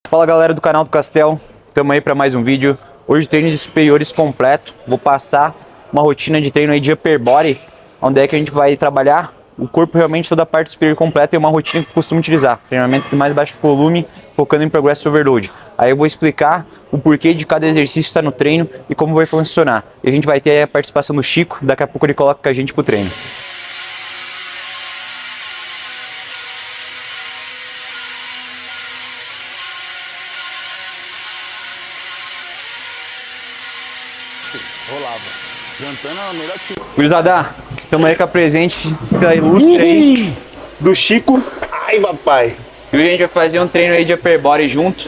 Fala galera do canal do Castel, estamos aí para mais um vídeo. Hoje treino de superiores completo. Vou passar uma rotina de treino aí de upper body, onde é que a gente vai trabalhar o corpo realmente, toda a parte superior completa, e uma rotina que eu costumo utilizar. Treinamento de mais baixo volume, focando em progressive overload. Aí eu vou explicar o porquê de cada exercício estar no treino e como vai funcionar. E a gente vai ter aí a participação do Chico, daqui a pouco ele coloca com a gente pro treino. Rolava. Jantando é o melhor tipo. Gurizada, estamos aí com a presente ilustre aí do Chico. Ai, papai. E hoje a gente vai fazer um treino aí de upper body junto.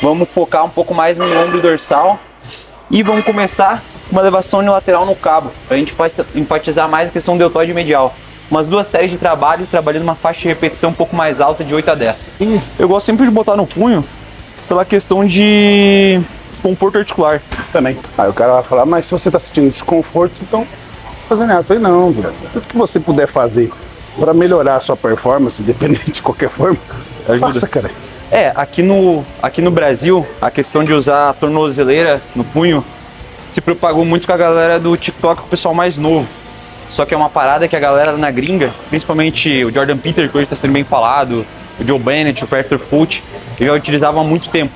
Vamos focar um pouco mais no ombro dorsal. E vamos começar uma elevação unilateral no cabo, pra gente enfatizar mais a questão do deltoide medial. Umas 2 séries de trabalho, trabalhando uma faixa de repetição um pouco mais alta, de 8 a 10. Eu gosto sempre de botar no punho, pela questão de conforto articular. Também. Aí o cara vai falar, mas se você tá sentindo desconforto, então não precisa fazer nada. Eu falei, não, brother. Tudo que você puder fazer para melhorar a sua performance, independente de qualquer forma, faça, cara. Aqui no Brasil, a questão de usar a tornozeleira no punho se propagou muito com a galera do TikTok, o pessoal mais novo. Só que é uma parada que a galera na gringa, principalmente o Jordan Peter, que hoje está sendo bem falado, o Joe Bennett, o Peter Foot, já utilizavam há muito tempo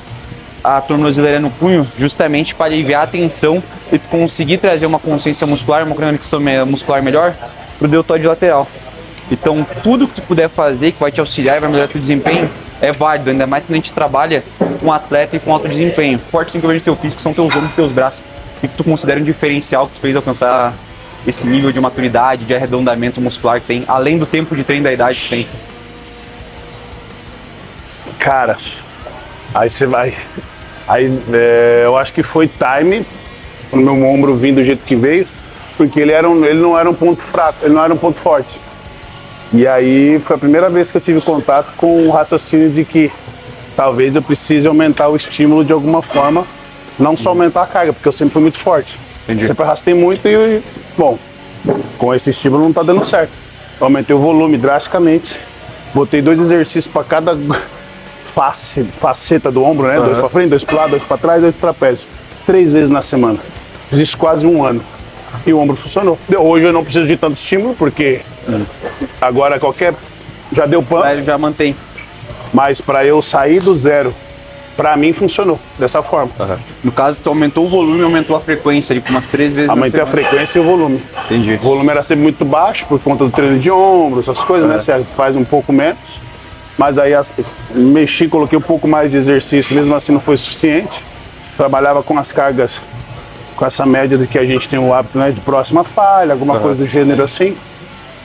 a tornozeleira no punho, justamente para aliviar a tensão e conseguir trazer uma consciência muscular, uma conexão muscular melhor para o deltoide lateral. Então, tudo que tu puder fazer que vai te auxiliar e vai melhorar teu desempenho é válido, ainda mais quando a gente trabalha com atleta e com alto desempenho. O forte que eu vejo no teu físico são teus ombros e teus braços. O que tu considera um diferencial que tu fez alcançar esse nível de maturidade, de arredondamento muscular que tem, além do tempo de treino da idade que tem? Cara, aí você vai... eu acho que foi time no meu ombro vir do jeito que veio, porque ele não era um ponto fraco, ele não era um ponto forte. E aí foi a primeira vez que eu tive contato com o raciocínio de que talvez eu precise aumentar o estímulo de alguma forma, não só aumentar a carga, porque eu sempre fui muito forte. Entendi. Sempre arrastei muito e, bom, com esse estímulo não tá dando certo. Eu aumentei o volume drasticamente, botei 2 exercícios para cada faceta do ombro, né? 2 para frente, 2 para lado, 2 para trás, 2 trapézio. 3 vezes na semana. Fiz isso quase 1 ano. E o ombro funcionou. Hoje eu não preciso de tanto estímulo, porque agora já deu pan. Ele já mantém. Mas para eu sair do zero, para mim funcionou dessa forma. No caso, tu aumentou o volume e aumentou a frequência ali, umas 3 vezes Aumentei a frequência e o volume. Entendi. O volume era sempre muito baixo por conta do treino de ombro, essas coisas, né? Você faz um pouco menos. Mas aí mexi, coloquei um pouco mais de exercício, mesmo assim não foi suficiente. Trabalhava com as cargas, com essa média do que a gente tem o hábito, né, de próxima falha, alguma coisa do gênero assim.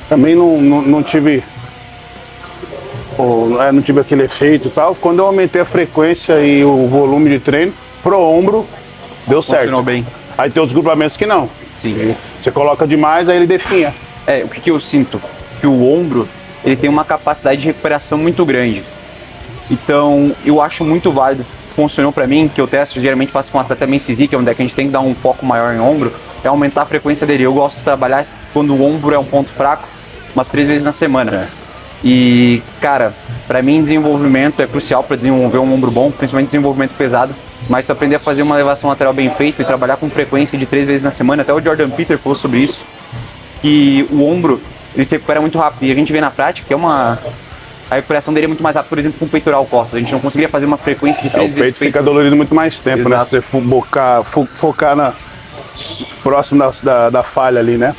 Também não tive aquele efeito e tal. Quando eu aumentei a frequência e o volume de treino pro ombro, deu certo. Funcionou bem. Aí tem os grupamentos que não. Sim. Você coloca demais, aí ele definha. O que eu sinto? Que o ombro, ele tem uma capacidade de recuperação muito grande. Então, eu acho muito válido. Funcionou pra mim, que eu testo, geralmente faço com um atleta bem CISI, que é onde é que a gente tem que dar um foco maior em ombro, é aumentar a frequência dele. Eu gosto de trabalhar quando o ombro é um ponto fraco, umas 3 vezes na semana. E, cara, pra mim desenvolvimento é crucial pra desenvolver um ombro bom, principalmente desenvolvimento pesado. Mas se tu aprender a fazer uma elevação lateral bem feita e trabalhar com frequência de 3 vezes na semana, até o Jordan Peter falou sobre isso, que o ombro, ele se recupera muito rápido. E a gente vê na prática que a recuperação dele é muito mais rápida, por exemplo, com o peitoral costas. A gente não conseguiria fazer uma frequência de 3 vezes. O peito fica dolorido muito mais tempo, Exato. né? Se você focar próximo da falha ali, né?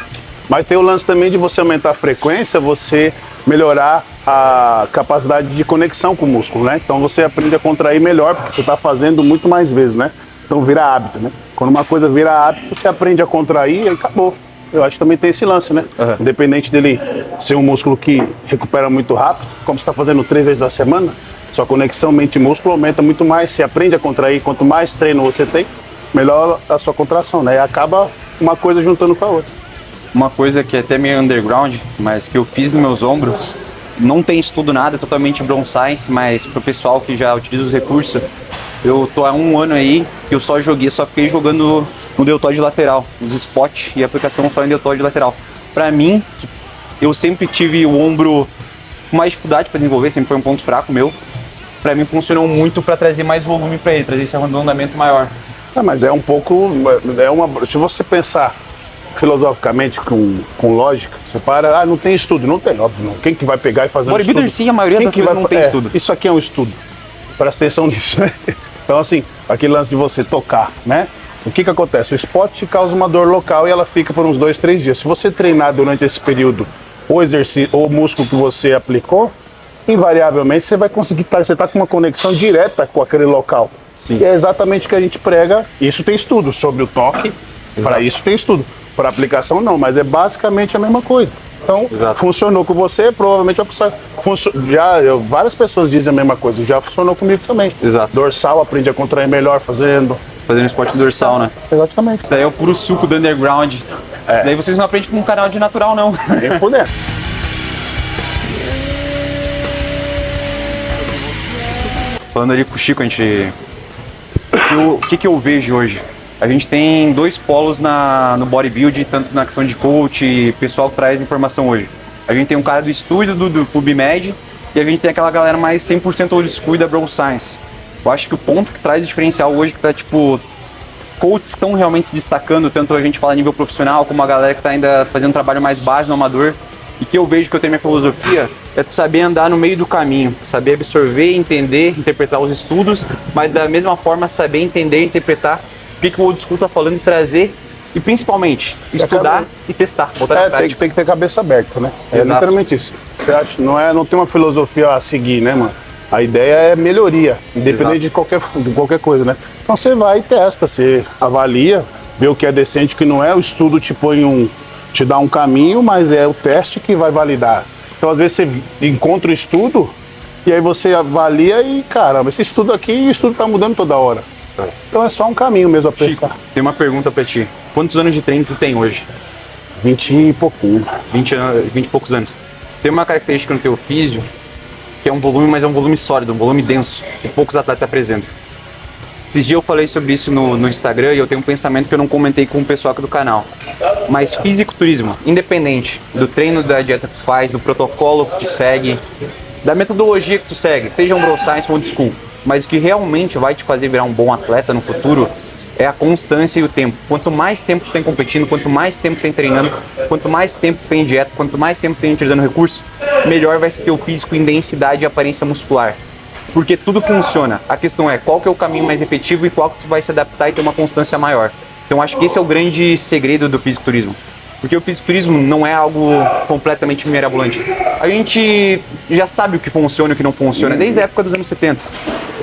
Mas tem o lance também de você aumentar a frequência, você melhorar a capacidade de conexão com o músculo, né? Então você aprende a contrair melhor, porque você está fazendo muito mais vezes, né? Então vira hábito, né? Quando uma coisa vira hábito, você aprende a contrair e acabou. Eu acho que também tem esse lance, né? Independente dele ser um músculo que recupera muito rápido, como você está fazendo 3 vezes na semana, sua conexão mente-músculo aumenta muito mais, você aprende a contrair, quanto mais treino você tem, melhor a sua contração, né? E acaba uma coisa juntando com a outra. Uma coisa que é até meio underground, mas que eu fiz nos meus ombros, não tem estudo nada, é totalmente bron science, mas pro pessoal que já utiliza os recursos, eu tô há 1 ano aí que eu só fiquei jogando no deltoide lateral, os spots e a aplicação só em deltoide lateral. Pra mim, eu sempre tive o ombro com mais dificuldade para desenvolver, sempre foi um ponto fraco meu. pra mim funcionou muito pra trazer mais volume pra ele, trazer esse arredondamento maior. Mas é um pouco, se você pensar filosoficamente com lógica, você para, não tem estudo, não tem, óbvio, não. Quem que vai pegar e fazer um estudo? Bodybuilder sim, a maioria das vezes não tem estudo. Isso aqui é um estudo, presta atenção nisso, né? Então assim, aquele lance de você tocar, né? O que acontece? O spot te causa uma dor local e ela fica por uns 2, 3 dias. Se você treinar durante esse período o exercício ou o músculo que você aplicou, invariavelmente você vai conseguir você tá com uma conexão direta com aquele local. Sim. E é exatamente o que a gente prega. Isso tem estudo sobre o toque, para isso tem estudo. Para aplicação não, mas é basicamente a mesma coisa. Então, funcionou com você, provavelmente vai funcionar. Várias pessoas dizem a mesma coisa, já funcionou comigo também. Exato. Dorsal, aprendi a contrair melhor fazendo esporte dorsal, né? Exatamente. Daí é o puro suco do underground. Daí vocês não aprendem com um canal de natural, não. Nem fuder. Falando ali com o Chico, o que eu vejo hoje? A gente tem 2 polos no bodybuilding, tanto na questão de coach e pessoal que traz informação hoje. A gente tem um cara do estúdio, do PubMed, e a gente tem aquela galera mais 100% old school da Bro Science. Eu acho que o ponto que traz o diferencial hoje, que tá tipo, coaches estão realmente se destacando, tanto a gente fala a nível profissional, como a galera que tá ainda fazendo um trabalho mais básico no amador. E que eu vejo que eu tenho minha filosofia é tu saber andar no meio do caminho, saber absorver, entender, interpretar os estudos, mas da mesma forma saber entender e interpretar o que o old school tá falando e trazer, e principalmente estudar e testar, botar na prática. Tem que ter cabeça aberta, né? É Exato. literalmente isso. Você acha, não tem uma filosofia a seguir, né, mano? A ideia é melhoria, independente de qualquer coisa, né? Então você vai e testa, você avalia, vê o que é decente, o que não é, o estudo te dá um caminho, mas é o teste que vai validar. Então às vezes você encontra o estudo e aí você avalia e, caramba, esse estudo aqui, o estudo tá mudando toda hora. Então é só um caminho mesmo a pensar. Chico, tem uma pergunta pra ti. Quantos anos de treino tu tem hoje? 20 e pouquinho. 20 e poucos anos. Tem uma característica no teu físio, que é um volume, mas é um volume sólido, um volume denso, que poucos atletas apresentam. Esses dias eu falei sobre isso no Instagram e eu tenho um pensamento que eu não comentei com o pessoal aqui do canal. Mas fisiculturismo, independente do treino, da dieta que tu faz, do protocolo que tu segue, da metodologia que tu segue, seja um Bro Science ou old school, mas o que realmente vai te fazer virar um bom atleta no futuro é a constância e o tempo. Quanto mais tempo tu tem competindo, quanto mais tempo tu tem treinando, quanto mais tempo tu tem em dieta, quanto mais tempo tu tem utilizando recurso, melhor vai ser teu físico em densidade e aparência muscular. Porque tudo funciona. A questão é qual que é o caminho mais efetivo e qual que tu vai se adaptar e ter uma constância maior. Então acho que esse é o grande segredo do fisiculturismo. Porque o fisiculturismo não é algo completamente mirabolante. A gente já sabe o que funciona e o que não funciona desde a época dos anos 70.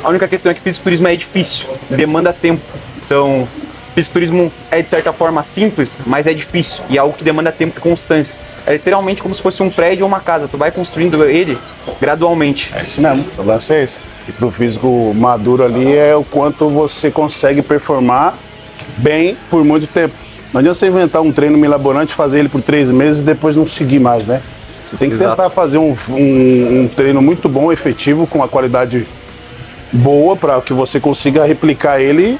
A única questão é que o fisiculturismo é difícil, demanda tempo. Então, o fisiculturismo é de certa forma simples, mas é difícil e é algo que demanda tempo e constância. É literalmente como se fosse um prédio ou uma casa, tu vai construindo ele gradualmente. É isso mesmo, o lance é esse. E pro físico maduro ali é o quanto você consegue performar bem por muito tempo. Não adianta você inventar um treino milaborante, fazer ele por 3 meses e depois não seguir mais, né? Você tem que tentar fazer um treino muito bom, efetivo, com uma qualidade boa para que você consiga replicar ele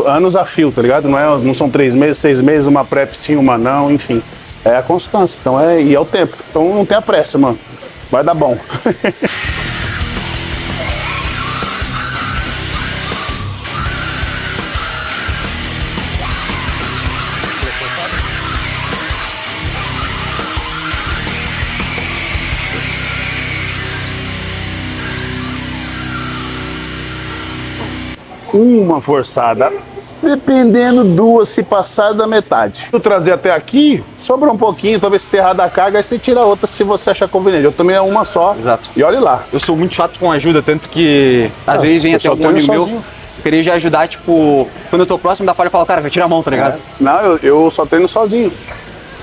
anos a fio, tá ligado? Não são 3 meses, 6 meses, uma prep sim, uma não, enfim. É a constância, então e é o tempo. Então não tenha pressa, mano. Vai dar bom. Uma forçada, dependendo 2 se passar da metade. Se eu trazer até aqui, sobra um pouquinho, talvez se ter errado a carga, aí você tira outra se você achar conveniente. Eu também é uma só. Exato. E olha lá. Eu sou muito chato com ajuda, tanto que às vezes vem até algum amigo meu querer já ajudar, tipo, quando eu tô próximo da falha eu falo, cara, vai tirar a mão, tá ligado? Não, eu só treino sozinho.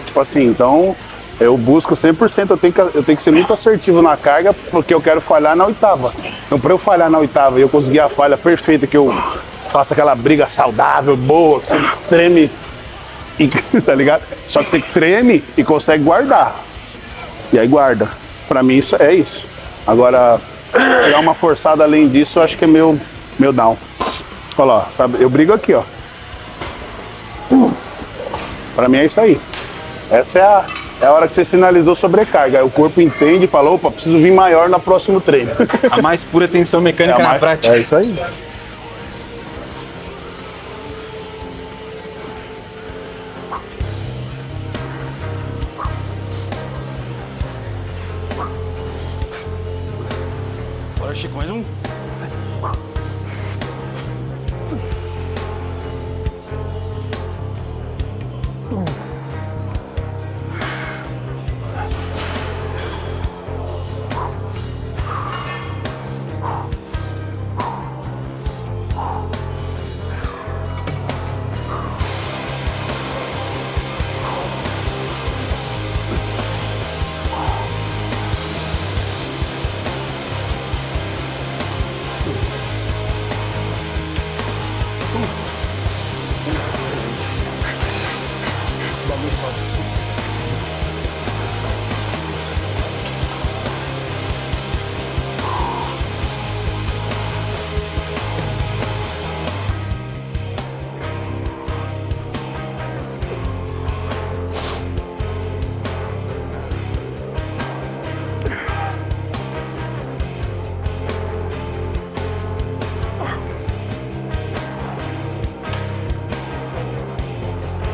Tipo assim, então eu busco 100%, eu tenho que ser muito assertivo na carga, porque eu quero falhar na 8ª. Então pra eu falhar na 8ª e eu conseguir a falha perfeita, que eu faça aquela briga saudável, boa, que você treme, tá ligado? Só que você treme e consegue guardar. E aí guarda. Pra mim isso é isso. Agora, pegar uma forçada além disso, eu acho que é meu down. Olha lá, sabe? Eu brigo aqui, ó. Pra mim é isso aí. Essa é a hora que você sinalizou sobrecarga. Aí o corpo entende e fala, opa, preciso vir maior no próximo treino. A mais pura tensão mecânica na prática. É isso aí. Bora, Chico, mais um.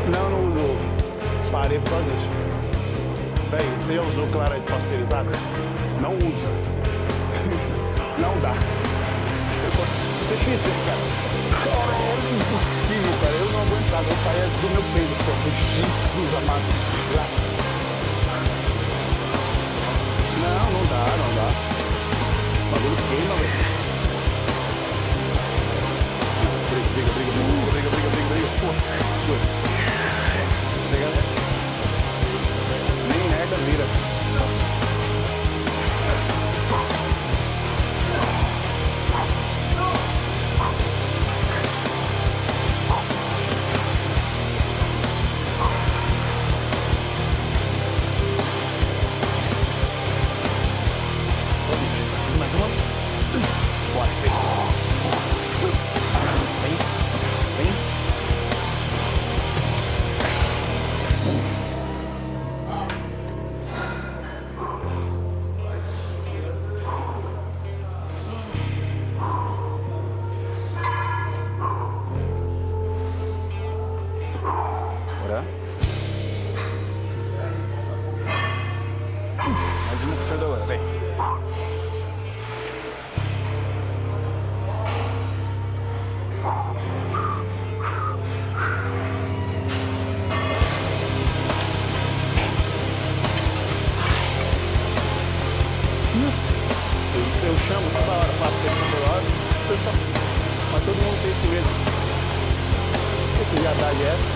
Não usou. Parei por causa disso. Véi, você já usou clara de pasteurizada? Não usa. Não dá. Você fez isso, cara. Cara, é impossível, cara. Eu não aguentava. Eu saía do meu peito. Jesus amado. Graças. Não dá, não dá. O bagulho queima, velho. Briga. Pô, nem merda vira. Bora. Mais uma puxada agora, vem. Eu chamo toda hora, faço isso toda hora. Mas todo mundo tem esse mesmo. Que já dá essa.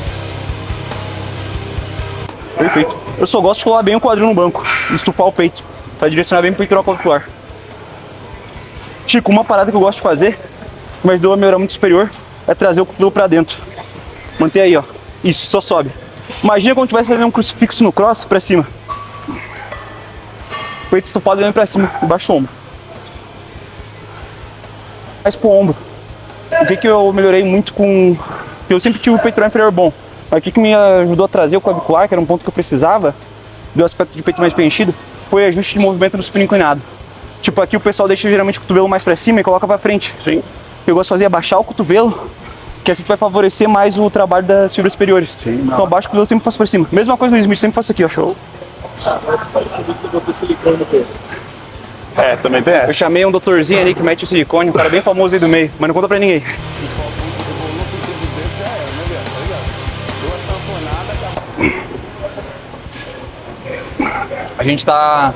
Perfeito. Eu só gosto de colar bem o quadril no banco e estufar o peito, para direcionar bem pro peitoral clavicular. Chico, uma parada que eu gosto de fazer, que me ajudou a melhorar muito superior, é trazer o cotovelo para dentro. Manter aí, ó. Isso, só sobe. Imagina quando estiver fazendo um crucifixo no cross, para cima. Peito estufado olhando para cima, embaixo do ombro. Mais pro ombro. O que eu melhorei muito com... Eu sempre tive o peitoral inferior bom. Mas o que me ajudou a trazer o clavicular, que era um ponto que eu precisava, do aspecto de peito mais preenchido, foi ajuste de movimento no supino inclinado. Tipo, aqui o pessoal deixa geralmente o cotovelo mais pra cima e coloca pra frente. Sim. Eu gosto de fazer abaixar o cotovelo, que assim tu vai favorecer mais o trabalho das fibras superiores. Sim, então abaixo o cotovelo eu sempre faço pra cima. Mesma coisa no Smith, sempre faço aqui, ó. Show. Você botou silicone no peito. É, também tem Eu essa. chamei um doutorzinho ali que mete o silicone, um cara bem famoso aí do meio, mas não conta pra ninguém. A gente tá,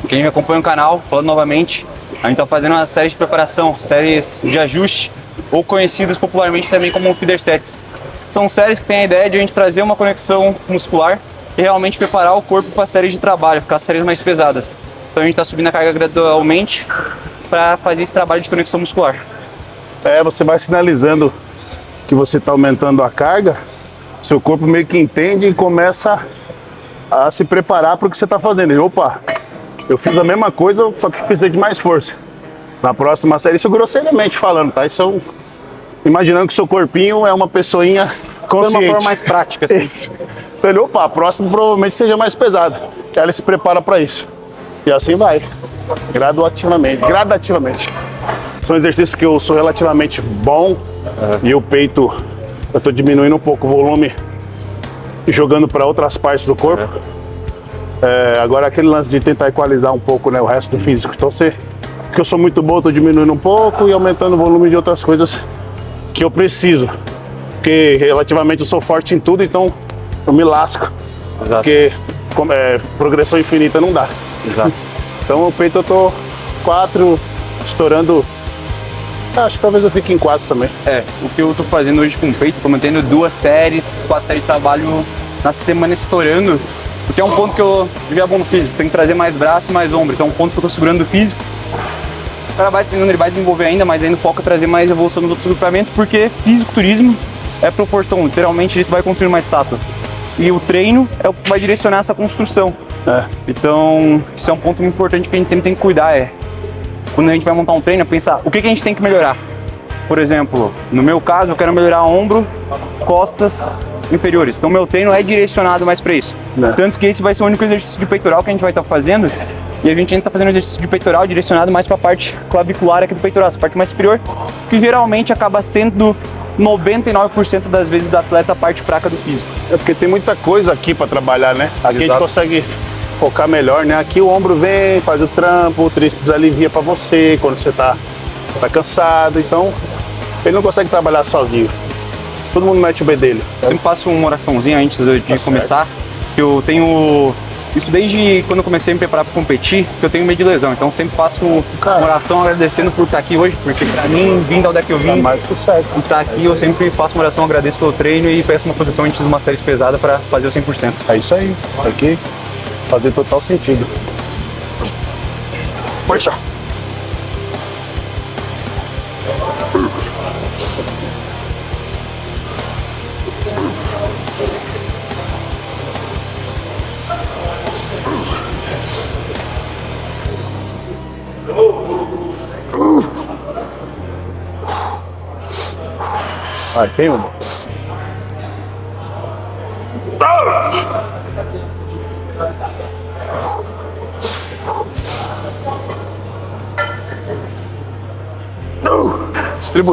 quem me acompanha no canal, falando novamente, a gente tá fazendo uma série de preparação, séries de ajuste, ou conhecidas popularmente também como feeder sets. São séries que têm a ideia de a gente trazer uma conexão muscular e realmente preparar o corpo para séries de trabalho, para séries mais pesadas. Então a gente está subindo a carga gradualmente para fazer esse trabalho de conexão muscular. É, você vai sinalizando que você está aumentando a carga, seu corpo meio que entende e começa a se preparar para o que você está fazendo. E, opa, eu fiz a mesma coisa, só que precisei de mais força. Na próxima série, isso grosseiramente falando, tá? Isso é um... Imaginando que seu corpinho é uma pessoinha consciente. De uma forma mais prática, assim. Isso. Então ele, opa, a próxima provavelmente seja mais pesada. Aí ele se prepara para isso. E assim vai, gradativamente. São exercícios que eu sou relativamente bom e o peito, eu tô diminuindo um pouco o volume e jogando para outras partes do corpo. Agora aquele lance de tentar equalizar um pouco, né, o resto do físico. Então que eu sou muito bom, eu tô diminuindo um pouco e aumentando o volume de outras coisas que eu preciso. Porque relativamente eu sou forte em tudo, então eu me lasco. Exato. Porque progressão infinita não dá. Exato. Então o peito eu tô 4, estourando. Acho que talvez eu fique em 4 também. O que eu tô fazendo hoje com o peito, tô mantendo 2 séries, 4 séries de trabalho na semana estourando, porque é um ponto que eu já bom no físico, tem que trazer mais braço e mais ombro, então é um ponto que eu tô segurando do físico. O cara vai treinando, ele vai desenvolver ainda, mas aí no foco é trazer mais evolução nos outros agrupamentos, porque fisiculturismo é proporção, literalmente ele vai construir uma estátua. E o treino é o que vai direcionar essa construção. Então, isso é um ponto muito importante que a gente sempre tem que cuidar, quando a gente vai montar um treino, pensar o que a gente tem que melhorar. Por exemplo, no meu caso, eu quero melhorar ombro, costas, inferiores. Então, meu treino é direcionado mais para isso. Tanto que esse vai ser o único exercício de peitoral que a gente vai estar fazendo. E a gente ainda está fazendo um exercício de peitoral direcionado mais para a parte clavicular aqui do peitoral, essa parte mais superior, que geralmente acaba sendo 99% das vezes do atleta a parte fraca do físico. Porque tem muita coisa aqui para trabalhar, né? Aqui a gente consegue focar melhor, né? Aqui o ombro vem, faz o trampo, o tríceps alivia para você quando você tá cansado. Então, ele não consegue trabalhar sozinho. Todo mundo mete o B dele. Eu sempre faço uma oraçãozinha antes de começar, que eu tenho isso desde quando eu comecei a me preparar para competir, que eu tenho medo de lesão. Então, sempre faço uma oração agradecendo por estar aqui hoje, porque para mim, vindo ao que eu vim, e estar aqui, eu sempre faço uma oração, agradeço pelo treino e peço uma posição antes de uma série pesada para fazer o 100%. É isso aí. Aqui fazer total sentido. Puxa! Tem uma.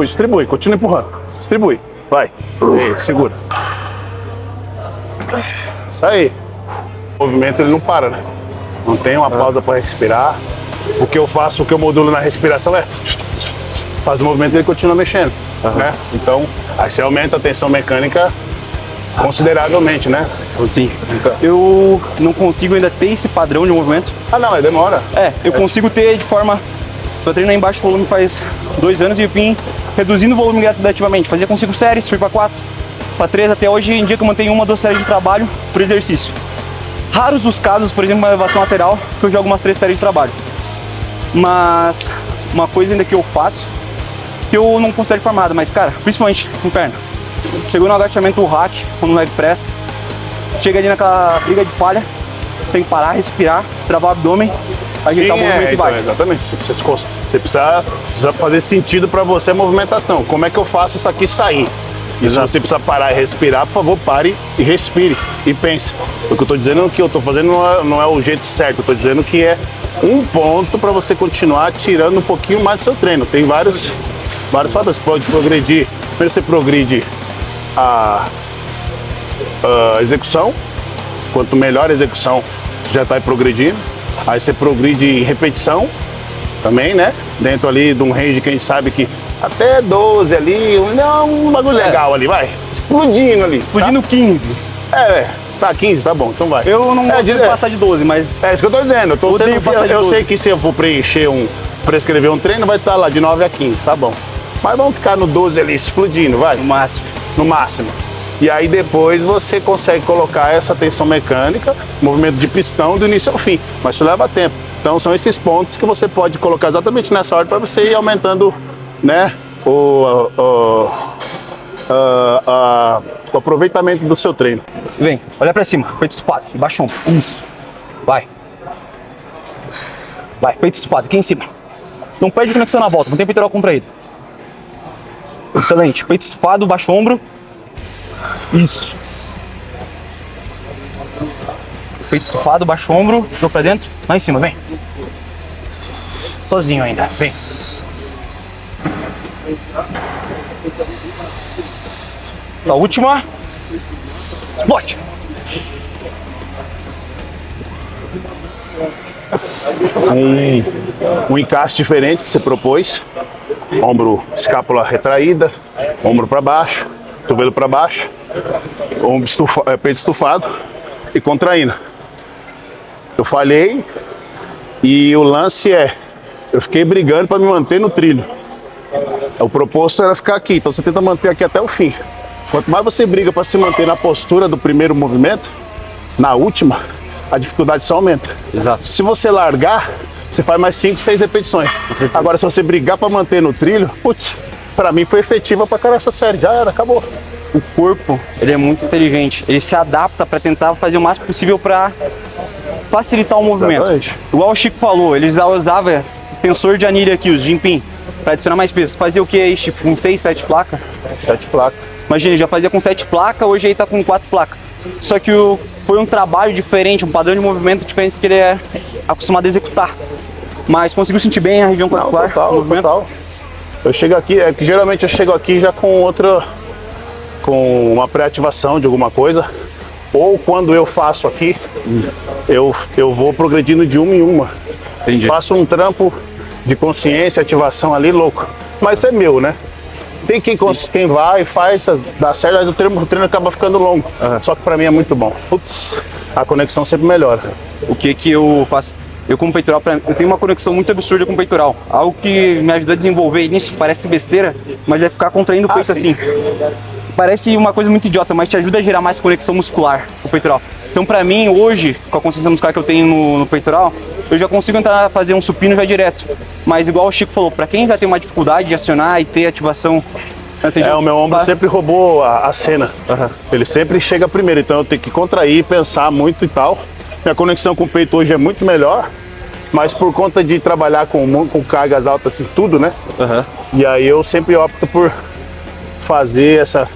Distribui, continua empurrando. Distribui, vai. Aí, segura. Isso aí. O movimento ele não para, né? Não tem uma pausa para respirar. O que eu faço, o que eu modulo na respiração faz o movimento e ele continua mexendo, né? Então, aí você aumenta a tensão mecânica consideravelmente, né? Sim. Eu não consigo ainda ter esse padrão de movimento. Não, demora. Eu consigo ter de forma... Eu treino em baixo volume faz 2 anos e eu vim reduzindo o volume gradativamente. Fazia com 5 séries, fui para 4, para 3, até hoje em dia que eu mantenho 1 ou 2 séries de trabalho por exercício. Raros os casos, por exemplo, uma elevação lateral, que eu jogo umas 3 séries de trabalho. Mas uma coisa ainda que eu faço, que eu não considero de forma nada, mas cara, principalmente em perna. Chegou no agachamento o hack, ou no leg press, chega ali naquela briga de falha, tem que parar, respirar, travar o abdômen, ajeitar o movimento e vai. Exatamente, você precisa fazer sentido para você a movimentação. Como é que eu faço isso aqui sair? E se você precisa parar e respirar, por favor, pare e respire e pense. O que eu estou dizendo que eu estou fazendo não é o jeito certo, eu estou dizendo que é um ponto para você continuar tirando um pouquinho mais do seu treino. Tem vários fatores, você pode progredir. Primeiro você progride a execução, quanto melhor a execução, você já está progredindo. Aí você progride em repetição também, né? Dentro ali de um range que a gente sabe que até 12 ali, um bagulho legal ali, vai. Explodindo ali. Explodindo tá? 15. Tá 15, tá bom, então vai. Eu não gosto de passar de 12, mas... É isso que eu tô dizendo. Eu sei que se eu for prescrever um treino, vai estar lá de 9 a 15, tá bom. Mas vamos ficar no 12 ali, explodindo, vai. No máximo. E aí depois você consegue colocar essa tensão mecânica, movimento de pistão do início ao fim. Mas isso leva tempo. Então são esses pontos que você pode colocar exatamente nessa hora para você ir aumentando, né, o aproveitamento do seu treino. Vem, olha pra cima, peito estufado, embaixo ombro, isso, vai, peito estufado, aqui em cima, não perde conexão na volta, não tem peitoral contraído, excelente, peito estufado, baixo ombro, isso, Peito estufado, baixa o ombro, tô pra dentro, lá em cima, vem. Sozinho ainda, vem. A última. Spot. Um encaixe diferente que você propôs. Ombro, escápula retraída, ombro para baixo, cotovelo para baixo, peito estufado e contraindo. Eu falhei e o lance eu fiquei brigando para me manter no trilho. O proposto era ficar aqui, então você tenta manter aqui até o fim. Quanto mais você briga para se manter na postura do primeiro movimento, na última, a dificuldade só aumenta. Exato. Se você largar, você faz mais 5, 6 repetições. Agora, se você brigar para manter no trilho, putz, para mim foi efetiva para cara essa série. Já era, acabou. O corpo, ele é muito inteligente. Ele se adapta para tentar fazer o máximo possível para facilitar o movimento. Exatamente. Igual o Chico falou, eles usavam extensor de anilha aqui, os Jimpin, para adicionar mais peso. Fazia o que aí, Chico? Com 6, 7 placas? 7 placas. Imagina, ele já fazia com 7 placas, hoje ele tá com 4 placas. Só que foi um trabalho diferente, um padrão de movimento diferente que ele é acostumado a executar. Mas conseguiu sentir bem a região clavicular? Total. Eu chego aqui, que geralmente eu chego aqui já com uma pré-ativação de alguma coisa. Ou quando eu faço aqui, eu vou progredindo de uma em uma. Entendi. Faço um trampo de consciência, ativação ali, louco. Mas isso é meu, né? Tem quem vai e faz, dá certo, mas o treino acaba ficando longo. Só que pra mim é muito bom. Putz, a conexão sempre melhora. O que eu faço? Eu com o peitoral, eu tenho uma conexão muito absurda com o peitoral. Algo que me ajuda a desenvolver nisso, parece besteira, mas é ficar contraindo o peito assim. Parece uma coisa muito idiota, mas te ajuda a gerar mais conexão muscular com o peitoral. Então pra mim, hoje, com a consciência muscular que eu tenho no peitoral, eu já consigo entrar a fazer um supino já direto. Mas igual o Chico falou, pra quem já tem uma dificuldade de acionar e ter ativação... O meu ombro sempre roubou a cena. Ele sempre chega primeiro, então eu tenho que contrair, pensar muito e tal. Minha conexão com o peito hoje é muito melhor, mas por conta de trabalhar com cargas altas assim, tudo, né? E aí eu sempre opto por fazer essa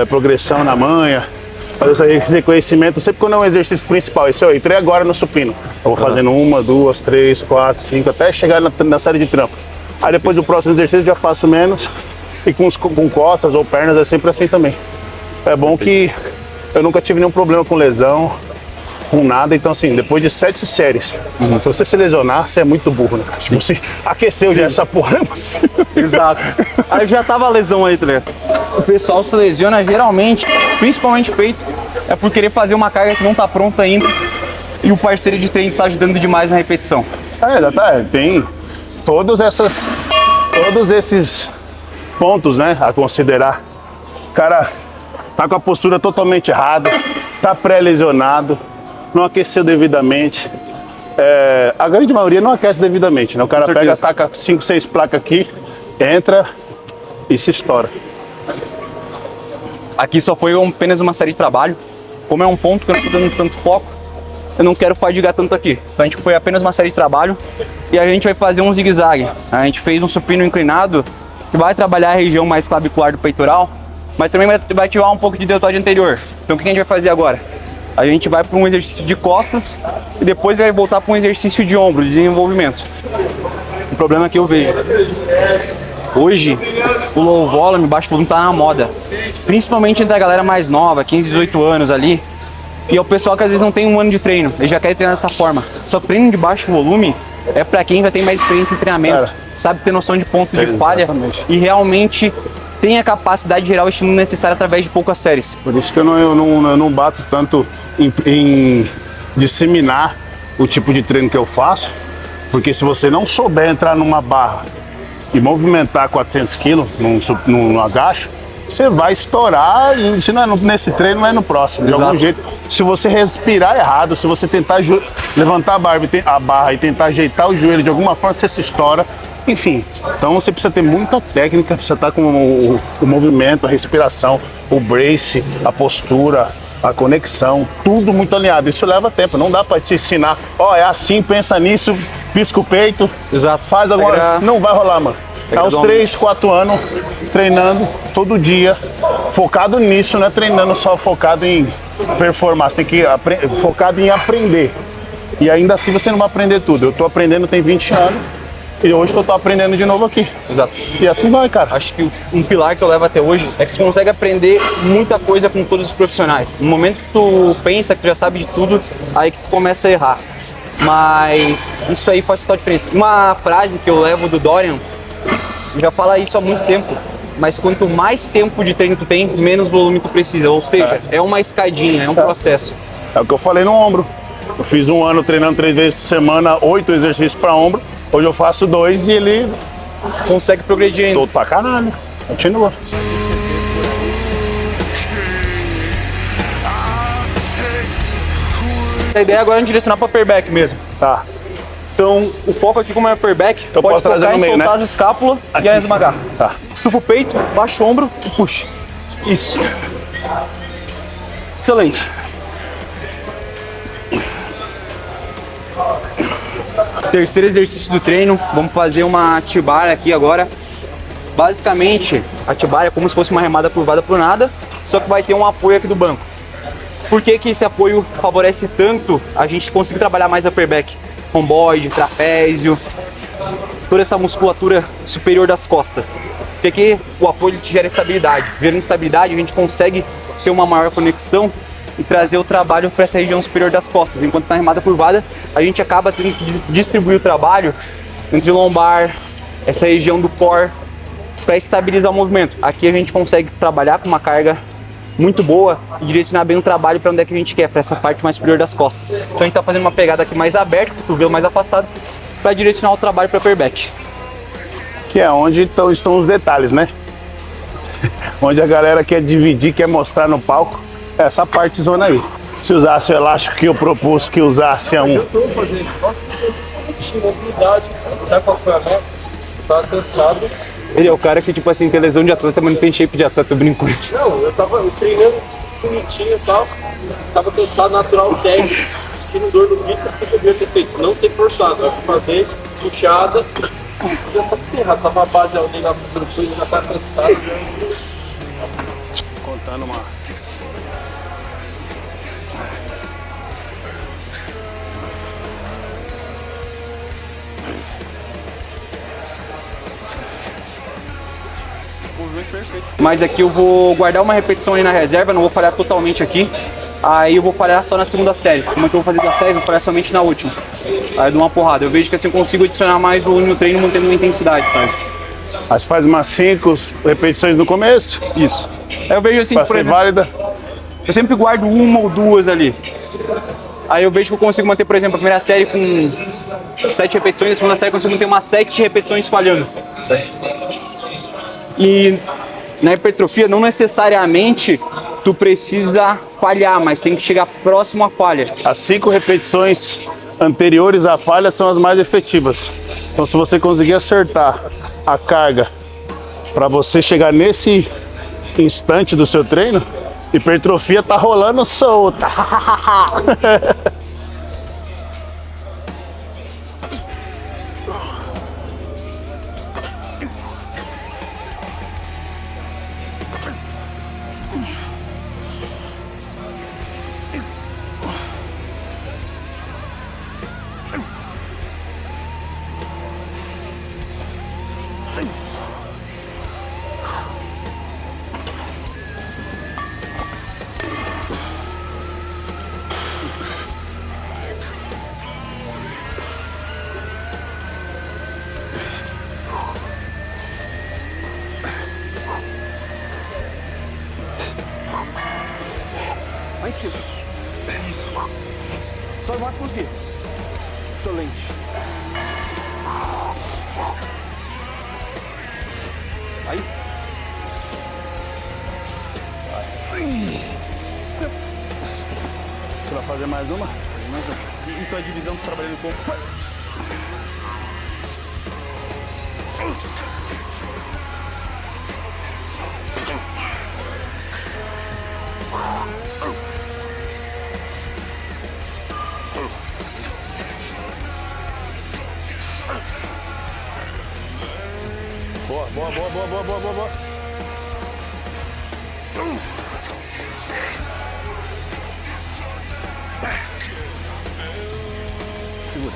progressão na manha, fazer esse reconhecimento, sempre quando é um exercício principal. Esse eu entrei agora no supino. Eu vou fazendo 1, 2, 3, 4, 5, até chegar na série de trampo. Aí depois do próximo exercício eu já faço menos, e com costas ou pernas é sempre assim também. É bom que eu nunca tive nenhum problema com lesão, com nada, então assim, depois de 7 séries, se você se lesionar, você é muito burro, né? Tipo, você aqueceu já essa porra, não é possível. Exato. Aí já tava a lesão aí, tá ligado? O pessoal se lesiona geralmente, principalmente peito, é por querer fazer uma carga que não tá pronta ainda e o parceiro de treino tá ajudando demais na repetição. Tem todos esses pontos, né, a considerar. O cara tá com a postura totalmente errada, tá pré-lesionado, não aqueceu devidamente. A grande maioria não aquece devidamente, né? O cara pega, taca 5, 6 placas aqui, entra e se estoura. Aqui só foi apenas uma série de trabalho. Como é um ponto que eu não estou dando tanto foco, eu não quero fadigar tanto aqui. Então a gente foi apenas uma série de trabalho e a gente vai fazer um zigue-zague. A gente fez um supino inclinado que vai trabalhar a região mais clavicular do peitoral, mas também vai ativar um pouco de deltoide anterior. Então o que a gente vai fazer agora? A gente vai para um exercício de costas e depois vai voltar para um exercício de ombro, de desenvolvimento. O problema que eu vejo, hoje o low volume, baixo volume tá na moda, principalmente entre a galera mais nova, 15, 18 anos ali, e é o pessoal que às vezes não tem um ano de treino, ele já quer treinar dessa forma. Só que treino de baixo volume é para quem já tem mais experiência em treinamento, sabe ter noção de ponto de falha e realmente tem a capacidade de gerar o estímulo necessário através de poucas séries. Por isso que eu não bato tanto em disseminar o tipo de treino que eu faço, porque se você não souber entrar numa barra e movimentar 400 kg num agacho, você vai estourar, e se não é nesse treino, não é no próximo. De algum jeito, se você respirar errado, se você tentar levantar a barra e tentar ajeitar o joelho de alguma forma, você se estoura. Enfim, então você precisa ter muita técnica, precisa estar com o movimento, a respiração, o brace, a postura, a conexão, tudo muito alinhado. Isso leva tempo, não dá para te ensinar, é assim, pensa nisso, pisca o peito, faz alguma... Não vai rolar, mano. Há uns 3, 4 anos treinando todo dia, focado nisso, não é treinando só focado em performance, tem que focado em aprender. E ainda assim você não vai aprender tudo. Eu tô aprendendo tem 20 anos e hoje eu tô aprendendo de novo aqui. Exato. E assim vai, cara. Acho que um pilar que eu levo até hoje é que tu consegue aprender muita coisa com todos os profissionais. No momento que tu pensa que tu já sabe de tudo, aí que tu começa a errar. Mas isso aí faz total diferença. Uma frase que eu levo do Dorian, já fala isso há muito tempo, mas quanto mais tempo de treino tu tem, menos volume tu precisa. Ou seja, é uma escadinha, é um processo. É o que eu falei no ombro. Eu fiz um ano treinando 3 vezes por semana, 8 exercícios para ombro. Hoje eu faço 2 e ele Consegue progredir ainda. todo pra caralho. Continua. A ideia agora é direcionar para upper back mesmo. Tá. Então, o foco aqui, como é upper back, Eu pode posso trazer focar no em meio, soltar né? as escápulas e aí esmagar. Tá. Estufa o peito, baixa o ombro e puxa. Isso. Excelente. Terceiro exercício do treino, vamos fazer uma T-bar aqui agora. Basicamente, a T-bar é como se fosse uma remada curvada por nada, só que vai ter um apoio aqui do banco. Por que que esse apoio favorece tanto a gente conseguir trabalhar mais upper back? Romboide, trapézio, toda essa musculatura superior das costas. Porque o apoio te gera estabilidade. Gerando estabilidade, a gente consegue ter uma maior conexão e trazer o trabalho para essa região superior das costas. Enquanto na remada curvada, a gente acaba tendo que distribuir o trabalho entre lombar, essa região do core, para estabilizar o movimento. Aqui a gente consegue trabalhar com uma carga muito boa e direcionar bem o trabalho para onde é que a gente quer, para essa parte mais superior das costas. Então a gente está fazendo uma pegada aqui mais aberta, com o cotovelo mais afastado, para direcionar o trabalho para upper back. Que é onde estão os detalhes, né? Onde a galera quer dividir, quer mostrar no palco, é essa parte zona aí. Se usasse o elástico que eu propus que usasse a Eu tô fazendo, tinha mobilidade. Sabe qual foi a meta? Eu tava cansado. Ele é o cara que, tipo assim, tem lesão de atleta, mas não tem shape de atleta, brincando. Não, eu tava treinando bonitinho e tal. Tava cansado, natural, técnico. Sentindo dor no bíceps, porque eu devia ter feito. Não ter forçado. Eu fui fazer puxada. Já tá tudo errado. Tava a base ali lá fazendo coisa, já tá cansado. contando uma. Mas aqui eu vou guardar uma repetição ali na reserva, não vou falhar totalmente aqui. Aí eu vou falhar só na segunda série. Como é que eu vou fazer da série? Eu vou falhar somente na última. Aí eu dou uma porrada. Eu vejo que assim eu consigo adicionar mais volume no treino, mantendo uma intensidade, sabe? Aí você faz umas 5 repetições no começo, Isso. Aí eu vejo assim, pra por ser exemplo, válida. eu sempre guardo uma ou duas ali. Aí eu vejo que eu consigo manter, por exemplo, a primeira série com 7 repetições, a segunda série eu consigo manter umas 7 repetições falhando. E na hipertrofia, não necessariamente tu precisa falhar, mas tem que chegar próximo à falha. As 5 repetições anteriores à falha são as mais efetivas. Então, se você conseguir acertar a carga para você chegar nesse instante do seu treino, hipertrofia tá rolando solta. Vai em cima. Isso. Só o máximo conseguir. Excelente. Aí. Você vai fazer mais uma? Mais uma. E tua divisão trabalhando com... boa, boa, boa, boa, boa. Segura.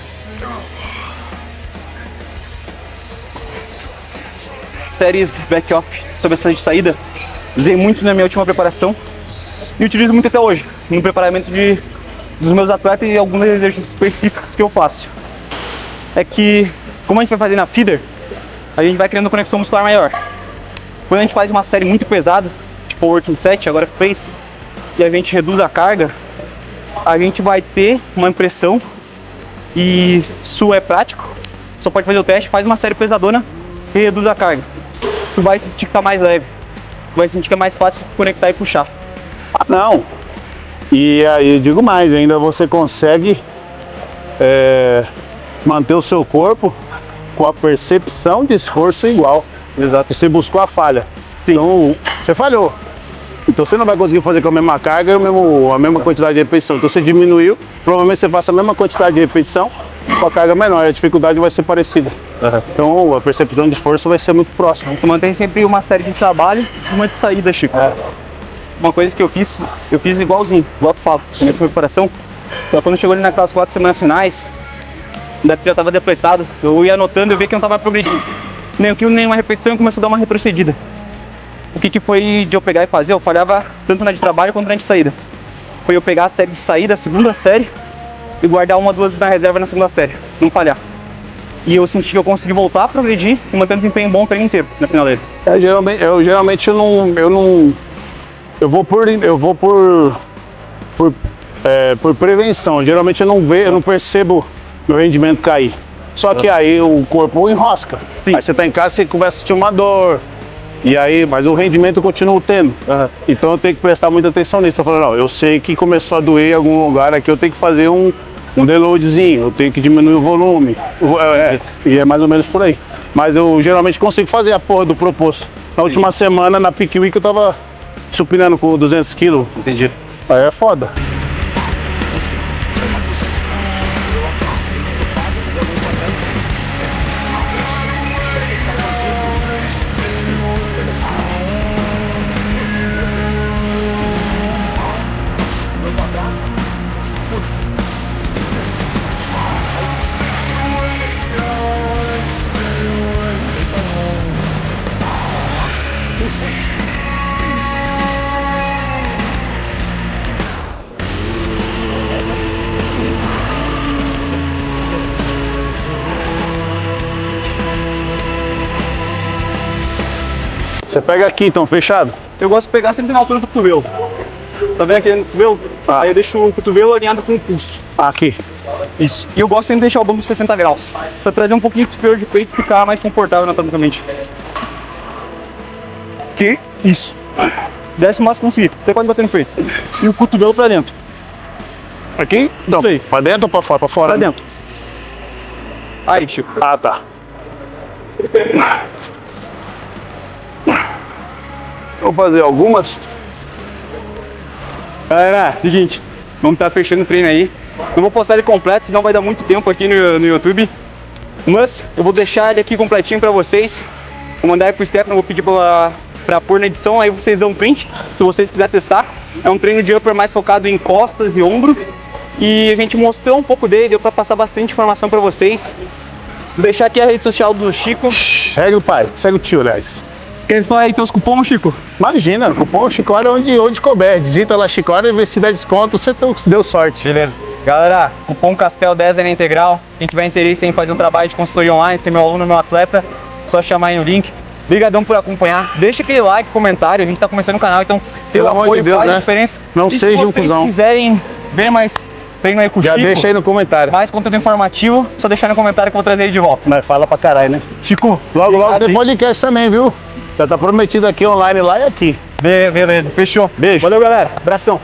Séries back-off sobre essa de saída, usei muito na minha última preparação e utilizo muito até hoje, no preparamento dos meus atletas e alguns exercícios específicos que eu faço. É que, como a gente vai fazer na feeder, a gente vai criando conexão muscular maior. Quando a gente faz uma série muito pesada, tipo o working set, agora que fez, e a gente reduz a carga, a gente vai ter uma impressão, e isso é prático, só pode fazer o teste, faz uma série pesadona e reduz a carga. Tu vai sentir que tá mais leve, tu vai sentir que é mais fácil de conectar e puxar. Não. E aí eu digo mais, ainda você consegue manter o seu corpo com a percepção de esforço igual. Exato. Você buscou a falha. Sim. Então, você falhou. Então você não vai conseguir fazer com a mesma carga e a mesma quantidade de repetição. Então você diminuiu, provavelmente você faça a mesma quantidade de repetição com a carga menor, a dificuldade vai ser parecida. Então a percepção de esforço vai ser muito próxima. Tu mantém sempre uma série de trabalho e uma de saída, Chico. Uma coisa que eu fiz igualzinho, igual tu fala, na minha preparação. Só quando chegou ali naquelas 4 semanas finais, ainda já tava depletado, eu ia anotando e eu vi que não tava progredindo. Nem aquilo, nem uma repetição, começou a dar uma retrocedida. O que foi de eu pegar e fazer? Eu falhava tanto na de trabalho quanto na de saída. Foi eu pegar a série de saída, a segunda série, e guardar uma, duas na reserva na segunda série, não falhar. E eu senti que eu consegui voltar a progredir e manter um desempenho bom o treino inteiro na finaleira. Geralmente eu vou por prevenção. Geralmente eu não percebo meu rendimento cair. Só que aí o corpo enrosca. Sim. Aí você tá em casa, você começa a sentir uma dor. E aí, mas o rendimento eu continuo tendo. Então eu tenho que prestar muita atenção nisso. Tô falando, não, eu sei que começou a doer em algum lugar aqui, eu tenho que fazer um deloadzinho, eu tenho que diminuir o volume. E é mais ou menos por aí. Mas eu geralmente consigo fazer a porra do proposto. Na última semana, na Peak Week, eu tava supinando com 200 kg. Entendi. Aí é foda. Você pega aqui então, fechado? Eu gosto de pegar sempre na altura do cotovelo. Tá vendo aqui no cotovelo? Aí eu deixo o cotovelo alinhado com o pulso. Aqui. Isso. E eu gosto sempre de deixar o banco de 60 graus. Pra trazer um pouquinho superior de peito e ficar mais confortável anatomicamente. Que? Isso. Desce o máximo possível. Até quase bater no peito. E o cotovelo pra dentro. Aqui? Não. Isso aí. Pra dentro ou pra fora? Pra fora. Pra dentro. Aí, Chico. Ah, tá. Vou fazer algumas. Galera, seguinte. Vamos estar fechando o treino aí. Não vou postar ele completo, senão vai dar muito tempo aqui no YouTube. Mas eu vou deixar ele aqui completinho pra vocês. Vou mandar ele pro Stefano, vou pedir pra pôr na edição, aí vocês dão um print, se vocês quiserem testar. É um treino de upper mais focado em costas e ombro. E a gente mostrou um pouco dele, deu pra passar bastante informação pra vocês. Vou deixar aqui a rede social do Chico. Segue o pai, segue o tio, aliás. Quer falar aí teus cupons, Chico? Imagina, cupom Chicória onde couber. Digita lá Chicória e vê se der desconto, você deu sorte. Beleza. Galera, cupom Castel 10 é na integral. Quem tiver interesse em fazer um trabalho de consultoria online, ser meu aluno, meu atleta, só chamar aí no link. Obrigadão por acompanhar. Deixa aquele like, comentário. A gente tá começando o canal, então Pelo amor de Deus, faz né? a diferença. Não e seja um se vocês cuzão. quiserem ver mais treino aí com o Já Chico, deixa aí no comentário. mais conteúdo informativo, só deixar no comentário que eu vou trazer ele de volta. Mas fala pra caralho, né? Chico, Logo obrigado tem aí. podcast também, viu? Já tá prometido aqui online, lá e aqui. Beleza, fechou. Beijo. Valeu, galera. Abração.